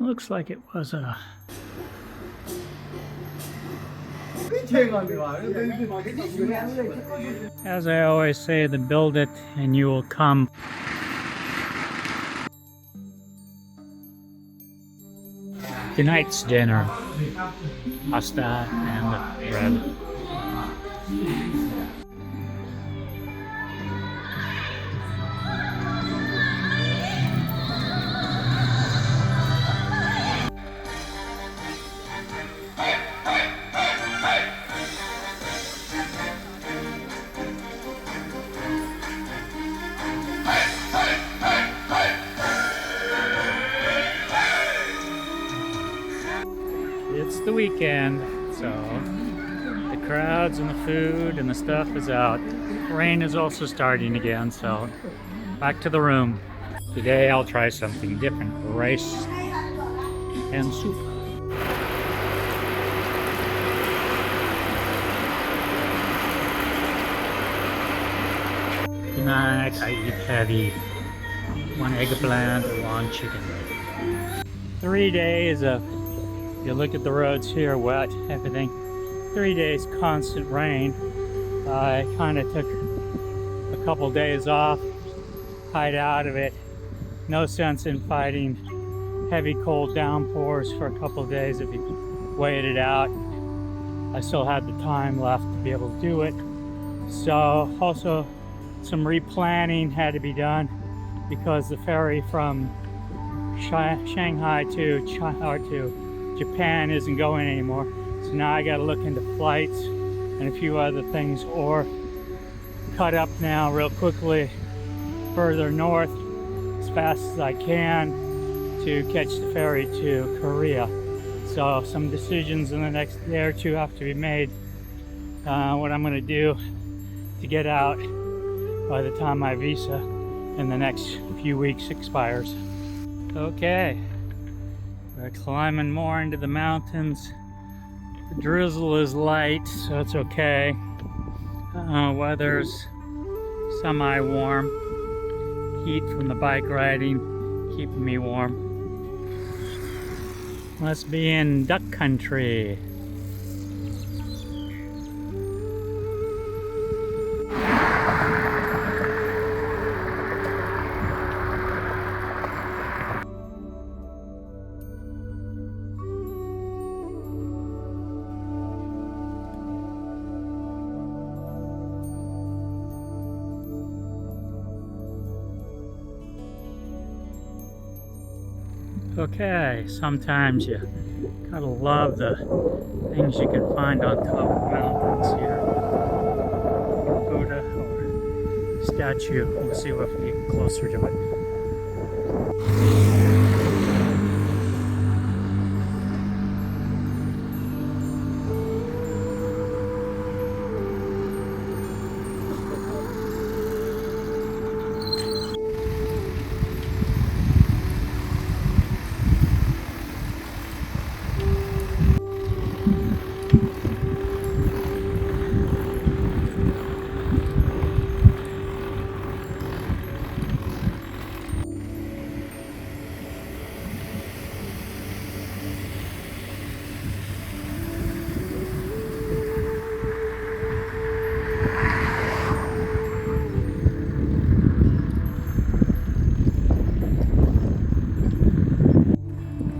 Looks like it was a... As I always say, the build it and you will come. Tonight's dinner, pasta and bread. It's the weekend, so the crowds and the food and the stuff is out. Rain is also starting again, so back to the room. Today I'll try something different, rice and soup. Tonight I eat heavy, 1 eggplant or 1 chicken. 3 days of, you look at the roads here, wet, everything. 3 days constant rain. I kind of took a couple days off, hide out of it. No sense in fighting heavy cold downpours for a couple of days if you wait it out. I still had the time left to be able to do it. So also some replanning had to be done because the ferry from Shanghai to Japan isn't going anymore. So now I got to look into flights and a few other things, or cut up now real quickly further north as fast as I can to catch the ferry to Korea. So some decisions in the next day or two have to be made. What I'm going to do to get out by the time my visa in the next few weeks expires. Okay, we're climbing more into the mountains. The drizzle is light, so it's okay. Weather's semi-warm. Heat from the bike riding keeping me warm. Must be in duck country. Okay, sometimes you gotta love the things you can find on top of mountains here. Buddha or statue. We'll see if we get closer to it.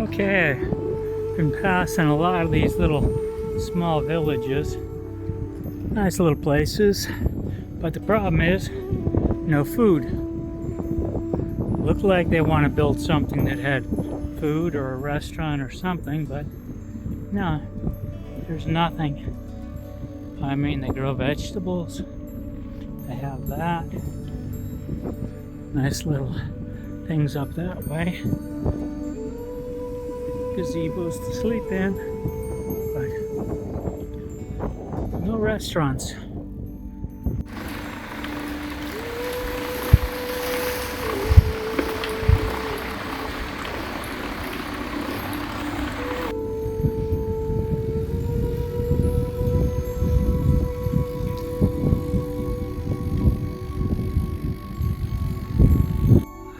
Okay, been passing a lot of these little small villages. Nice little places, but the problem is no food. Looked like they want to build something that had food or a restaurant or something, but no, there's nothing. I mean, they grow vegetables. They have that. Nice little things up that way. Gazebos to sleep in, but no restaurants.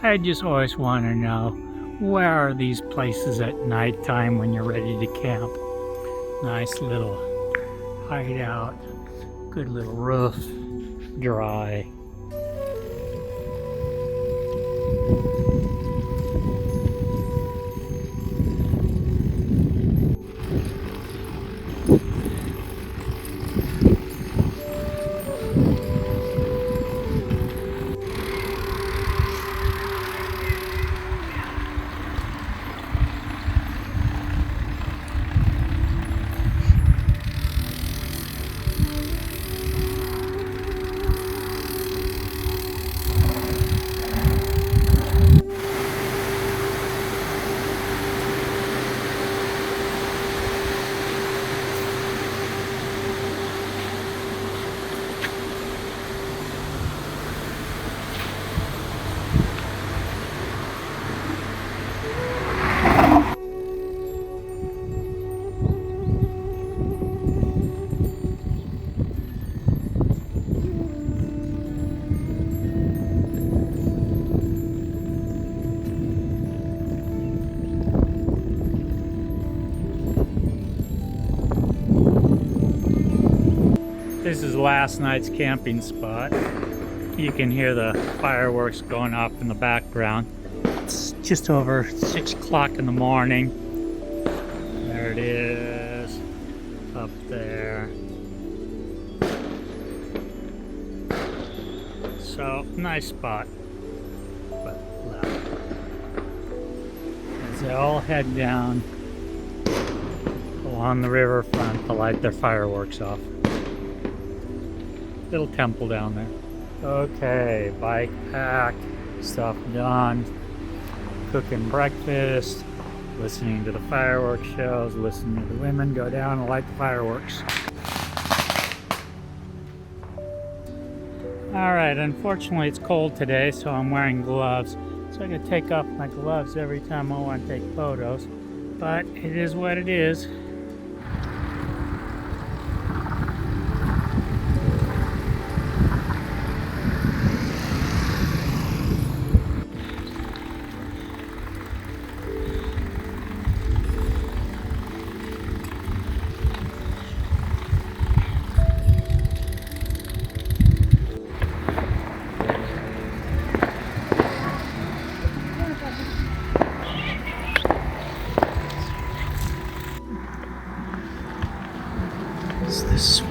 I just always want to know, where are these places at nighttime when you're ready to camp? Nice little hideout, good little roof, dry. This is last night's camping spot. You can hear the fireworks going off in the background. It's just over 6 o'clock in the morning. There it is, up there. So, nice spot, but loud. As they all head down along the riverfront to light their fireworks off. Little temple down there. Okay, bike pack, stuff done, cooking breakfast, listening to the fireworks shows, listening to the women go down and light the fireworks. Alright, unfortunately it's cold today, so I'm wearing gloves. So I gotta take off my gloves every time I want to take photos. But it is what it is. It's this way.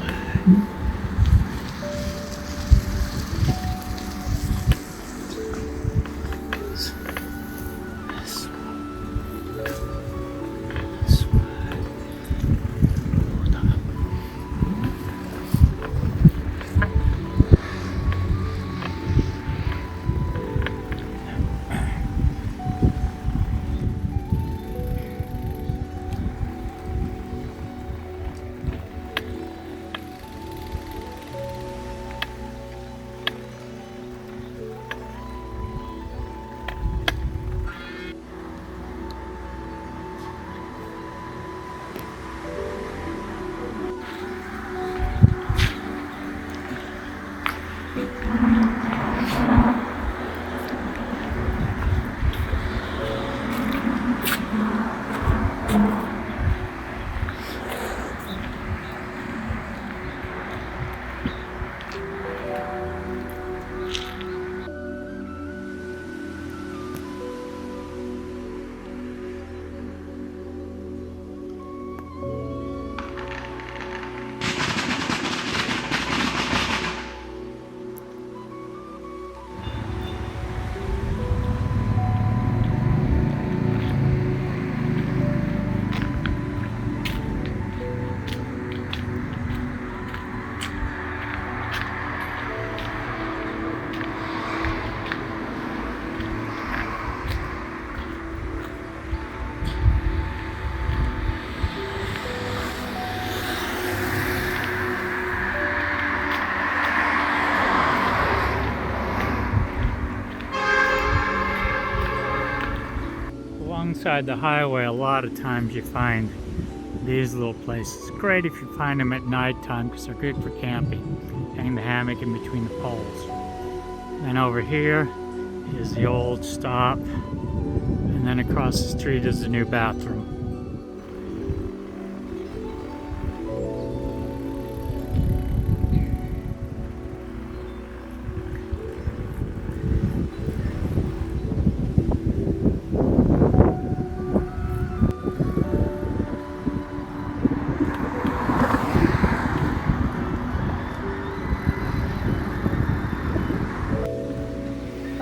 This way. This way. Alongside the highway, a lot of times you find these little places. Great if you find them at night time because they're good for camping. Hang the hammock in between the poles. And over here is the old stop. And then across the street is the new bathroom.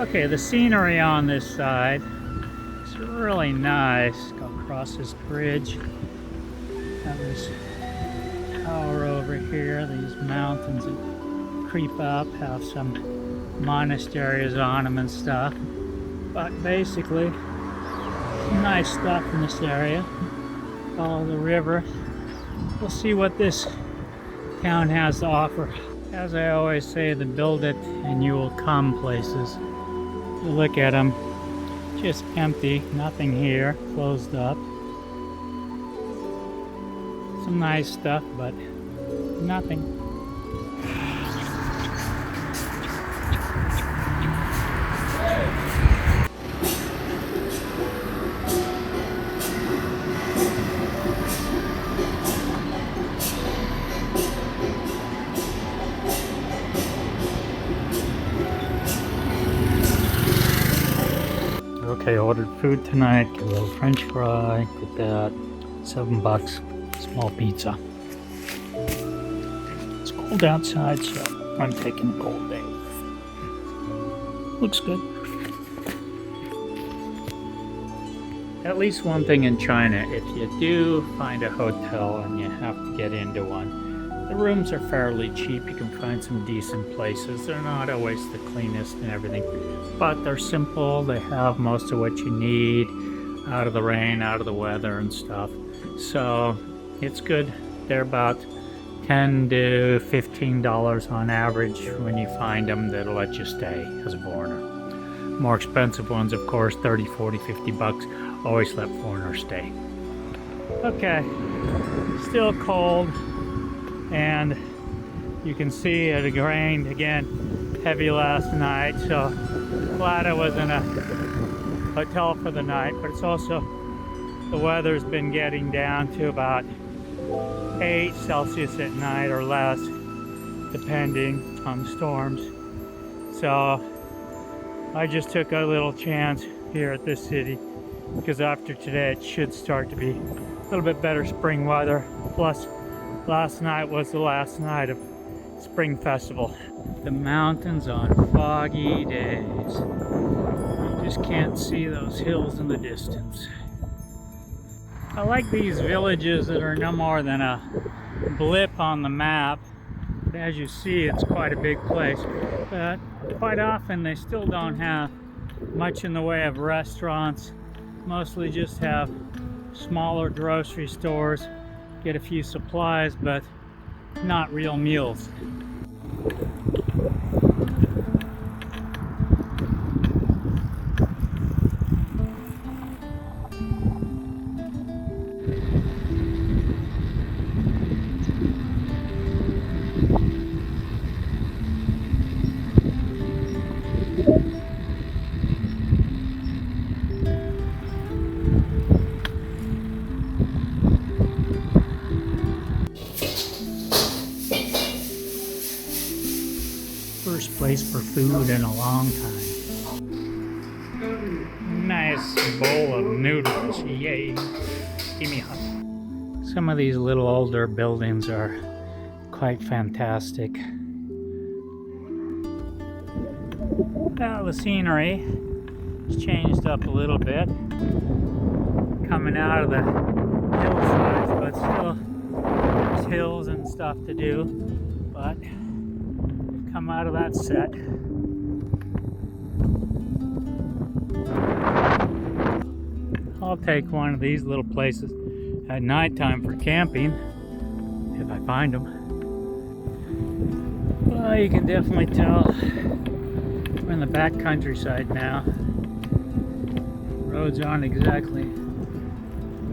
Okay, the scenery on this side is really nice. Go across this bridge. Have this tower over here. These mountains that creep up have some monasteries on them and stuff. But basically, nice stuff in this area. Follow the river. We'll see what this town has to offer. As I always say, the build it and you will come places. You look at them, just empty, nothing here, closed up. Some nice stuff, but nothing. Okay, ordered food tonight. Get a little French fry, get that. $7, small pizza. It's cold outside, so I'm taking a cold day. Looks good. At least one thing in China, if you do find a hotel and you have to get into one, the rooms are fairly cheap. You can find some decent places. They're not always the cleanest and everything, but they're simple. They have most of what you need, out of the rain, out of the weather and stuff. So it's good. They're about $10 to $15 on average when you find them that'll let you stay as a foreigner. More expensive ones, of course, 30, 40, 50 bucks. Always let foreigners stay. Okay, still cold, and you can see it rained again heavy last night, so glad I was in a hotel for the night. But it's also, the weather's been getting down to about 8 Celsius at night or less, depending on the storms. So I just took a little chance here at this city, because after today it should start to be a little bit better spring weather. Plus, last night was the last night of Spring Festival. The mountains on foggy days. You just can't see those hills in the distance. I like these villages that are no more than a blip on the map. But as you see, it's quite a big place. But quite often they still don't have much in the way of restaurants. Mostly just have smaller grocery stores, get a few supplies, but not real meals. First place for food in a long time. Nice bowl of noodles, yay! Give me hot. Some of these little older buildings are quite fantastic. Well, the scenery has changed up a little bit, coming out of the hillsides, but still there's hills and stuff to do. But come out of that set. I'll take one of these little places at nighttime for camping, if I find them. Well, you can definitely tell we're in the back countryside now. Roads aren't exactly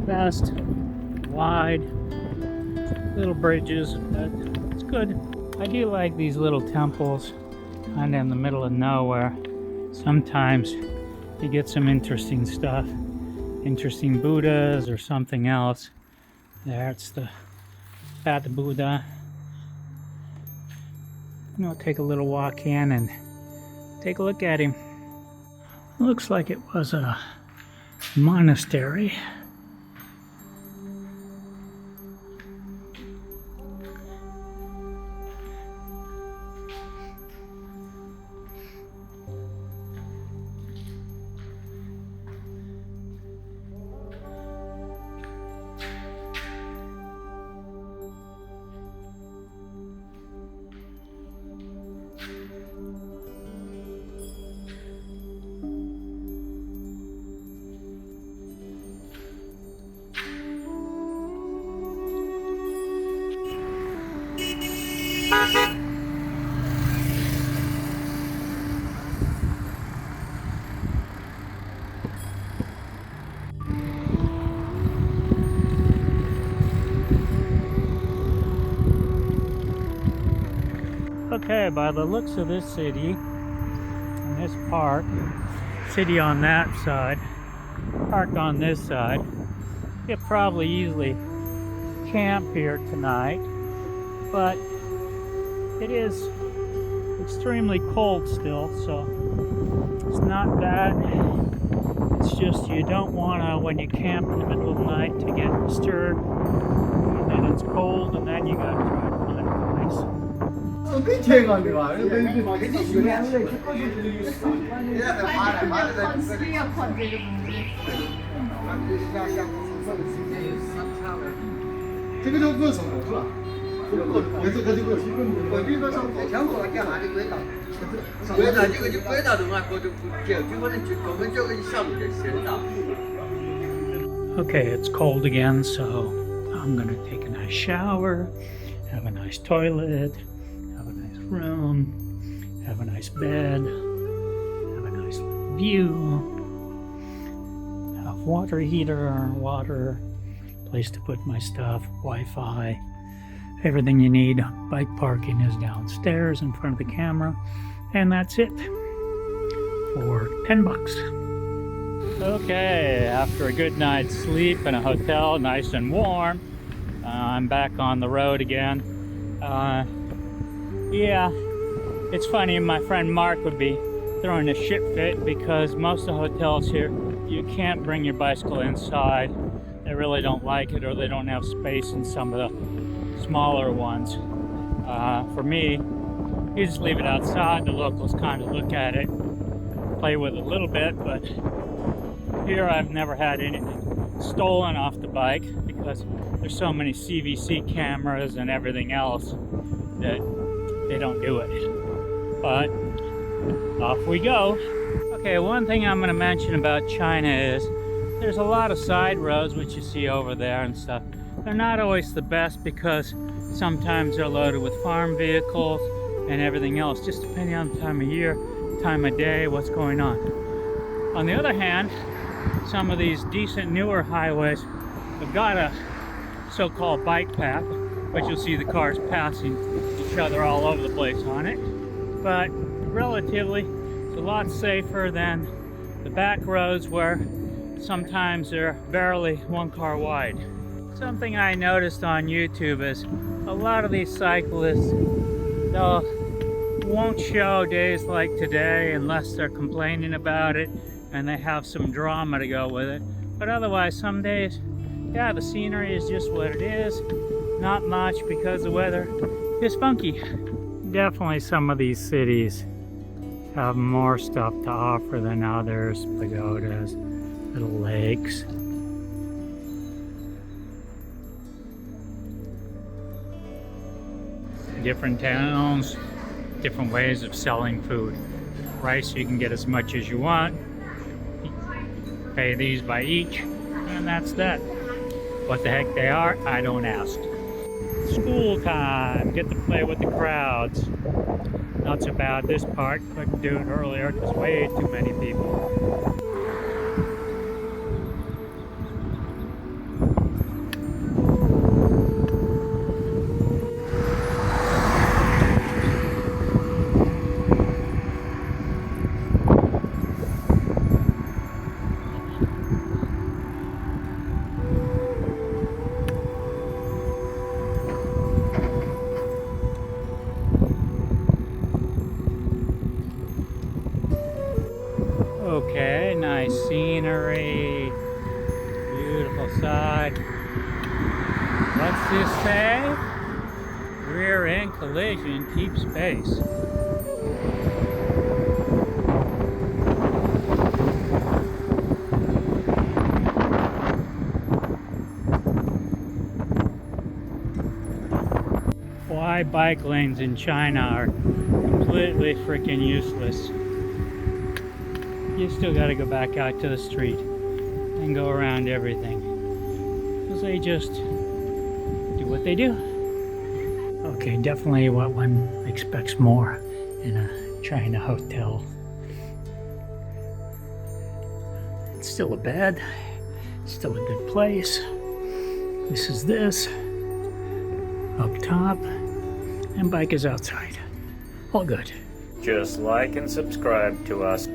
fast, wide, little bridges, but it's good. I do like these little temples kind of in the middle of nowhere. Sometimes you get some interesting stuff. interesting Buddhas or something else. There's the fat Buddha. I'll take a little walk in and take a look at him. Looks like it was a monastery. Okay, by the looks of this city, and this park, city on that side, park on this side, you could probably easily camp here tonight, but it is extremely cold still, so it's not bad. It's just you don't want to, when you camp in the middle of the night, to get disturbed, and then it's cold, and then you gotta try to find a place. Okay, it's cold again, so I'm gonna take a nice shower, have a nice toilet, have a nice room, have a nice bed, have a nice view, have water heater, water, place to put my stuff, Wi-Fi, everything you need. Bike parking is downstairs in front of the camera, and that's it for $10. Okay, after a good night's sleep in a hotel, nice and warm, I'm back on the road again. Yeah, it's funny, my friend Mark would be throwing a shit fit because most of the hotels here, you can't bring your bicycle inside. They really don't like it, or they don't have space in some of the smaller ones. For me, you just leave it outside. The locals kind of look at it, play with it a little bit, but here I've never had anything stolen off the bike because there's so many CVC cameras and everything else that they don't do it. But off we go. Okay, one thing I'm going to mention about China is there's a lot of side roads which you see over there and stuff. They're not always the best because sometimes they're loaded with farm vehicles and everything else, just depending on the time of year, time of day, what's going on. On the other hand, some of these decent newer highways have got a so-called bike path, but you'll see the cars passing each other all over the place on it. But relatively, it's a lot safer than the back roads where sometimes they're barely one car wide. Something I noticed on YouTube is a lot of these cyclists, they'll won't show days like today unless they're complaining about it and they have some drama to go with it. But otherwise, some days, yeah, the scenery is just what it is. Not much because the weather is funky. Definitely some of these cities have more stuff to offer than others. Pagodas, little lakes. Different towns, different ways of selling food. Rice, you can get as much as you want. Pay these by each, and that's that. What the heck they are, I don't ask. School time, get to play with the crowds. Not so bad this part, couldn't do it earlier because way too many people. scenery, beautiful side. What's this say? Rear end collision, keep space. Why bike lanes in China are completely freaking useless. You still got to go back out to the street and go around everything, because they just do what they do. Okay, definitely what one expects more in a China hotel. It's still a bed, still a good place. This is this, up top, and bike is outside. All good. Just like and subscribe to us.